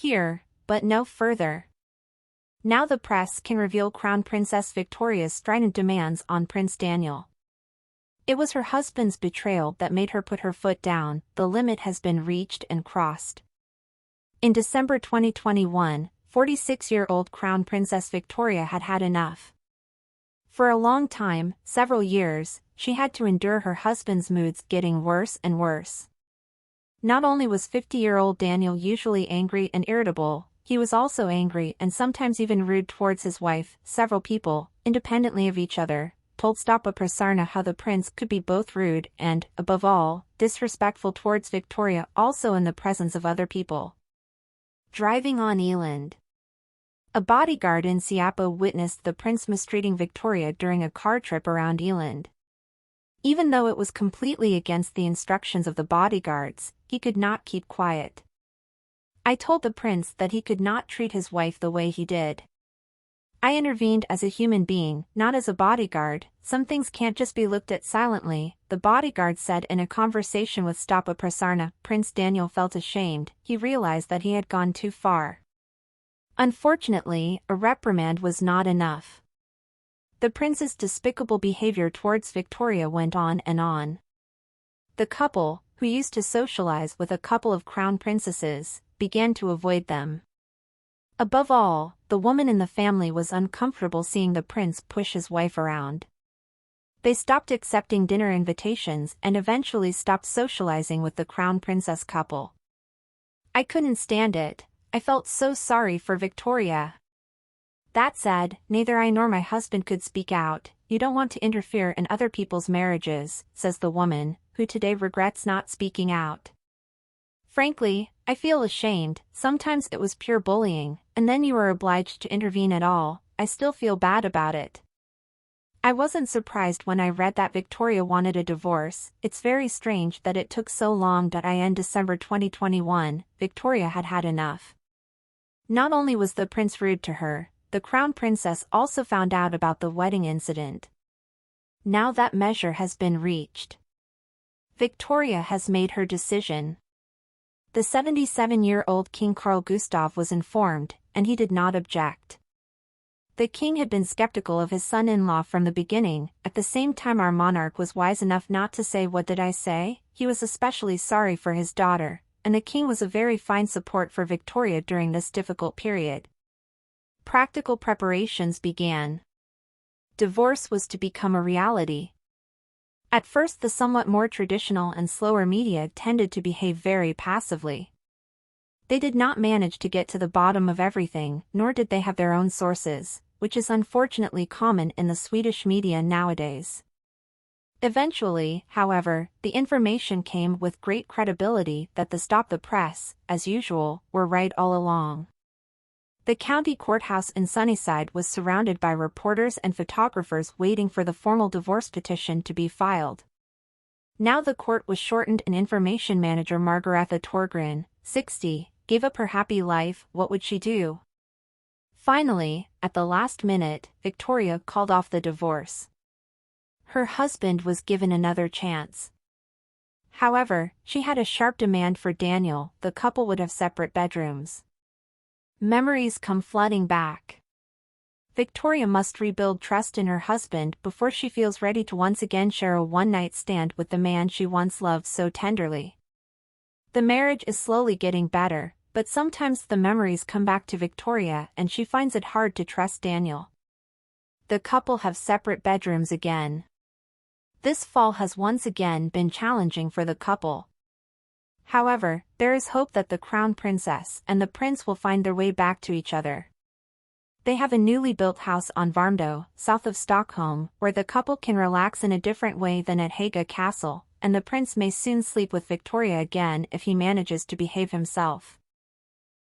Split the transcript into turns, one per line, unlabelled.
here, but no further. Now the press can reveal Crown Princess Victoria's strident demands on Prince Daniel. It was her husband's betrayal that made her put her foot down. The limit has been reached and crossed. In December 2021, 46-year-old Crown Princess Victoria had had enough. For a long time, several years, she had to endure her husband's moods getting worse and worse. Not only was 50-year-old Daniel usually angry and irritable, he was also angry and sometimes even rude towards his wife. Several people, independently of each other, told stop.The how the prince could be both rude and, above all, disrespectful towards Victoria, also in the presence of other people. Driving on Eland. A bodyguard in Siapo witnessed the prince mistreating Victoria during a car trip around Eland. Even though it was completely against the instructions of the bodyguards, he could not keep quiet. I told the prince that he could not treat his wife the way he did. I intervened as a human being, not as a bodyguard. Some things can't just be looked at silently, the bodyguard said in a conversation with stop.The. Prince Daniel felt ashamed. He realized that he had gone too far. Unfortunately, a reprimand was not enough. The prince's despicable behavior towards Victoria went on and on. The couple, who used to socialize with a couple of crown princesses, began to avoid them. Above all, the woman in the family was uncomfortable seeing the prince push his wife around. They stopped accepting dinner invitations and eventually stopped socializing with the crown princess couple. I couldn't stand it. I felt so sorry for Victoria. That said, neither I nor my husband could speak out. You don't want to interfere in other people's marriages, says the woman, who today regrets not speaking out. Frankly, I feel ashamed. Sometimes it was pure bullying, and then you were obliged to intervene at all. I still feel bad about it. I wasn't surprised when I read that Victoria wanted a divorce. It's very strange that it took so long. In December 2021, Victoria had had enough. Not only was the prince rude to her, the crown princess also found out about the wedding incident. Now that measure has been reached. Victoria has made her decision. The 77-year-old King Carl Gustaf was informed, and he did not object. The king had been skeptical of his son-in-law from the beginning. At the same time, our monarch was wise enough not to say "What did I say?" He was especially sorry for his daughter, and the king was a very fine support for Victoria during this difficult period. Practical preparations began. Divorce was to become a reality. At first, the somewhat more traditional and slower media tended to behave very passively. They did not manage to get to the bottom of everything, nor did they have their own sources, which is unfortunately common in the Swedish media nowadays. Eventually, however, the information came with great credibility that the Stop the Press, as usual, were right all along. The county courthouse in Sunnyside was surrounded by reporters and photographers waiting for the formal divorce petition to be filed. Now the court was shortened, and information manager Margaretha Torgren, 60, gave up her happy life. What would she do? Finally, at the last minute, Victoria called off the divorce. Her husband was given another chance. However, she had a sharp demand for Daniel. The couple would have separate bedrooms. Memories come flooding back. Victoria must rebuild trust in her husband before she feels ready to once again share a one-night stand with the man she once loved so tenderly. The marriage is slowly getting better, but sometimes the memories come back to Victoria and she finds it hard to trust Daniel. The couple have separate bedrooms again. This fall has once again been challenging for the couple. However, there is hope that the crown princess and the prince will find their way back to each other. They have a newly built house on Värmdö, south of Stockholm, where the couple can relax in a different way than at Haga Castle, and the prince may soon sleep with Victoria again if he manages to behave himself.